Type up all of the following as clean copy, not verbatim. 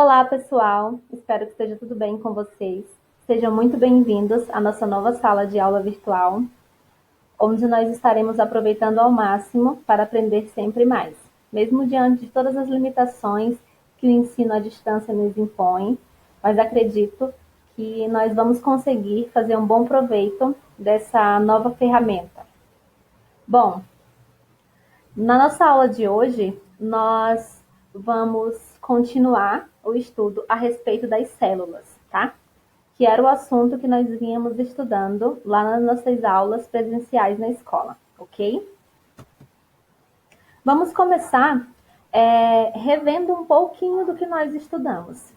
Olá, pessoal! Espero que esteja tudo bem com vocês. Sejam muito bem-vindos à nossa nova sala de aula virtual, onde nós estaremos aproveitando ao máximo para aprender sempre mais, mesmo diante de todas as limitações que o ensino à distância nos impõe, mas acredito que nós vamos conseguir fazer um bom proveito dessa nova ferramenta. Bom, na nossa aula de hoje, nós vamos continuar o estudo a respeito das células, tá? Que era o assunto que nós vínhamos estudando lá nas nossas aulas presenciais na escola, ok? Vamos começar revendo um pouquinho do que nós estudamos.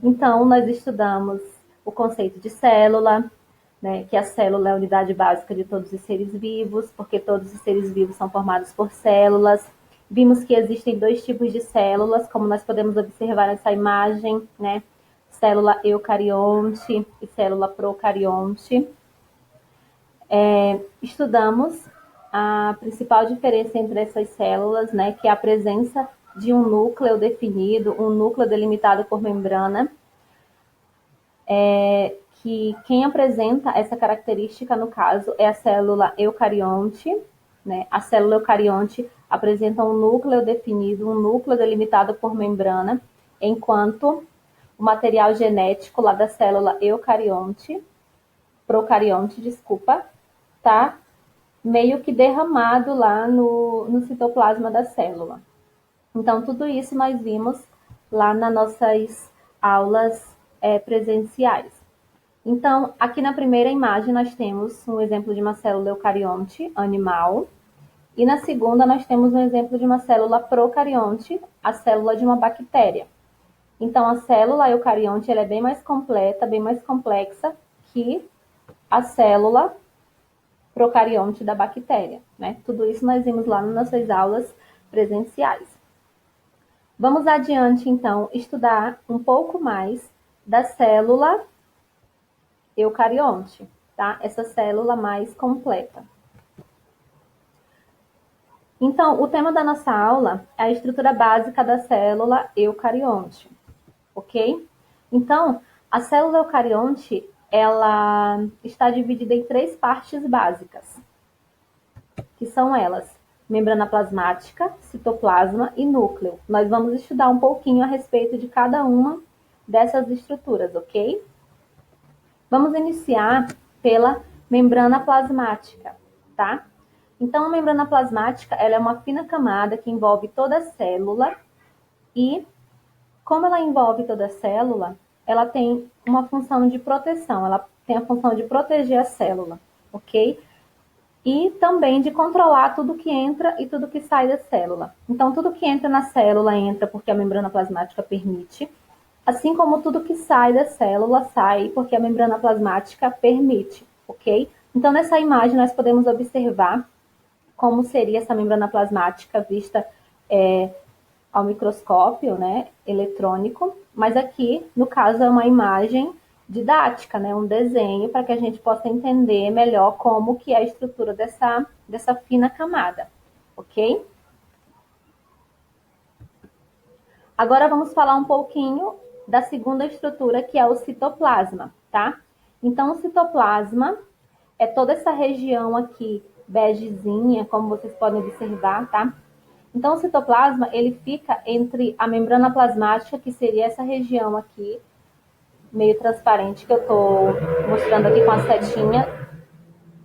Então, nós estudamos o conceito de célula, né, que a célula é a unidade básica de todos os seres vivos, porque todos os seres vivos são formados por células. Vimos que existem dois tipos de células, como nós podemos observar nessa imagem, né? Célula eucarionte e célula procarionte. Estudamos a principal diferença entre essas células, né, que é a presença de um núcleo definido, um núcleo delimitado por membrana, que quem apresenta essa característica, no caso, é a célula eucarionte, né? A célula eucarionte apresenta um núcleo definido, um núcleo delimitado por membrana, enquanto o material genético lá da célula eucarionte, procarionte, desculpa, tá meio que derramado lá no citoplasma da célula. Então, tudo isso nós vimos lá nas nossas aulas presenciais. Então, aqui na primeira imagem nós temos um exemplo de uma célula eucarionte animal, e na segunda nós temos um exemplo de uma célula procarionte, a célula de uma bactéria. Então, a célula eucarionte ela é bem mais completa, bem mais complexa que a célula procarionte da bactéria, né? Tudo isso nós vimos lá nas nossas aulas presenciais. Vamos adiante, então, estudar um pouco mais da célula eucarionte, tá? Essa célula mais completa. Então, o tema da nossa aula é a estrutura básica da célula eucarionte, ok? Então, a célula eucarionte, ela está dividida em três partes básicas, que são elas: membrana plasmática, citoplasma e núcleo. Nós vamos estudar um pouquinho a respeito de cada uma dessas estruturas, ok? Vamos iniciar pela membrana plasmática, tá? Então, a membrana plasmática, ela é uma fina camada que envolve toda a célula e, como ela envolve toda a célula, ela tem uma função de proteção, ela tem a função de proteger a célula, ok? E também de controlar tudo que entra e tudo que sai da célula. Então, tudo que entra na célula entra porque a membrana plasmática permite, assim como tudo que sai da célula sai porque a membrana plasmática permite, ok? Então, nessa imagem, nós podemos observar como seria essa membrana plasmática vista ao microscópio, né, eletrônico, mas aqui, no caso, é uma imagem didática, né, um desenho para que a gente possa entender melhor como que é a estrutura dessa fina camada, ok? Agora vamos falar um pouquinho da segunda estrutura, que é o citoplasma, tá? Então, o citoplasma é toda essa região aqui, begezinha, como vocês podem observar, tá? Então, o citoplasma, ele fica entre a membrana plasmática, que seria essa região aqui, meio transparente, que eu estou mostrando aqui com a setinha,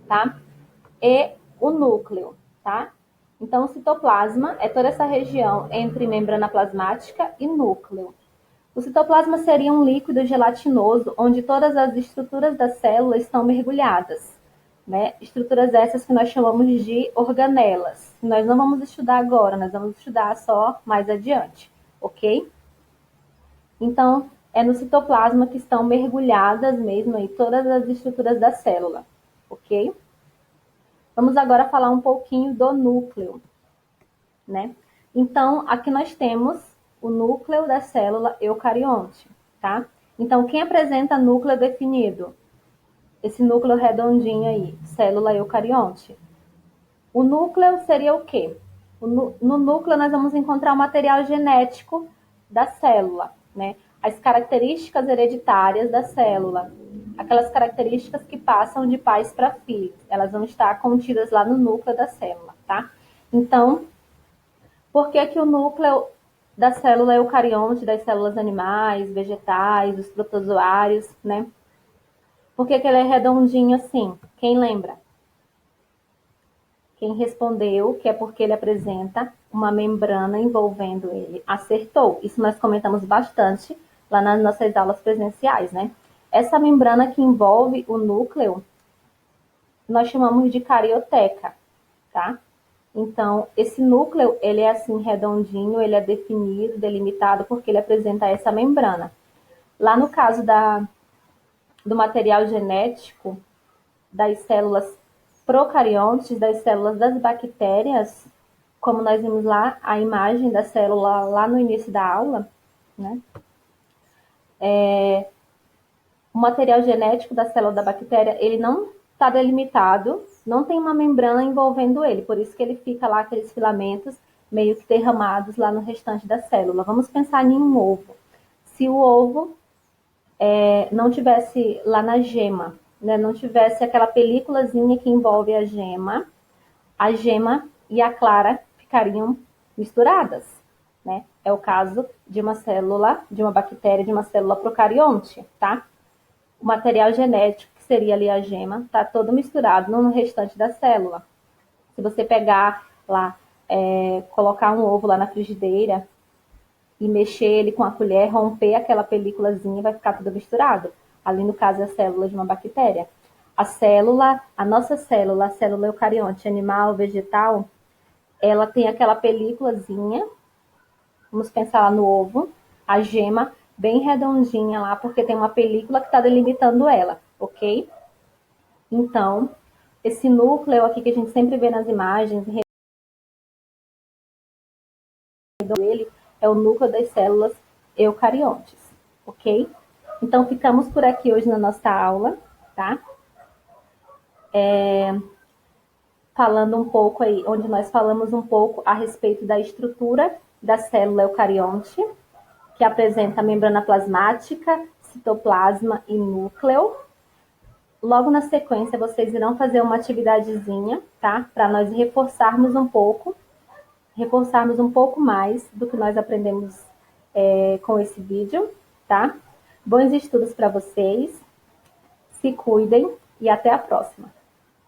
tá? E o núcleo, tá? Então, o citoplasma é toda essa região entre membrana plasmática e núcleo. O citoplasma seria um líquido gelatinoso onde todas as estruturas da célula estão mergulhadas, né? Estruturas essas que nós chamamos de organelas. Nós não vamos estudar agora, nós vamos estudar só mais adiante, ok? Então, é no citoplasma que estão mergulhadas mesmo aí todas as estruturas da célula, ok? Vamos agora falar um pouquinho do núcleo, né? Então, aqui nós temos o núcleo da célula eucarionte, tá? Então, quem apresenta núcleo definido? Esse núcleo redondinho aí, célula eucarionte. O núcleo seria o quê? No núcleo nós vamos encontrar o material genético da célula, né? as características hereditárias da célula, aquelas características que passam de pais para filhos, elas vão estar contidas lá no núcleo da célula, tá? Então, por que que o núcleo da célula eucarionte, das células animais, vegetais, dos protozoários, né? Por que que ele é redondinho assim? Quem lembra? Quem respondeu que é porque ele apresenta uma membrana envolvendo ele. Acertou. Isso nós comentamos bastante lá nas nossas aulas presenciais, né? Essa membrana que envolve o núcleo, nós chamamos de carioteca, tá? Então, esse núcleo, ele é assim redondinho, ele é definido, delimitado, porque ele apresenta essa membrana. Lá no caso do material genético das células procariontes, das células das bactérias, como nós vimos lá, a imagem da célula lá no início da aula, né? O material genético da célula da bactéria, ele não está delimitado, não tem uma membrana envolvendo ele, por isso que ele fica lá aqueles filamentos meio que derramados lá no restante da célula. Vamos pensar em um ovo. Se o ovo não tivesse lá na gema, né, não tivesse aquela películazinha que envolve a gema e a clara ficariam misturadas, né? É o caso de uma célula, de uma bactéria, de uma célula procarionte, tá? O material genético, que seria ali a gema, está todo misturado no restante da célula. Se você pegar lá, colocar um ovo lá na frigideira e mexer ele com a colher, romper aquela películazinha, vai ficar tudo misturado. Ali no caso é a célula de uma bactéria. A célula, a nossa célula, a célula eucarionte, animal, vegetal, ela tem aquela películazinha, vamos pensar lá no ovo, a gema bem redondinha lá, porque tem uma película que está delimitando ela, ok? Então, esse núcleo aqui que a gente sempre vê nas imagens, dele é o núcleo das células eucariontes, ok? Então, ficamos por aqui hoje na nossa aula, tá? Falando um pouco aí, onde nós falamos um pouco a respeito da estrutura da célula eucarionte, que apresenta a membrana plasmática, citoplasma e núcleo. Logo na sequência, vocês irão fazer uma atividadezinha, tá? Para nós reforçarmos um pouco mais do que nós aprendemos com esse vídeo, tá? Bons estudos para vocês, se cuidem e até a próxima.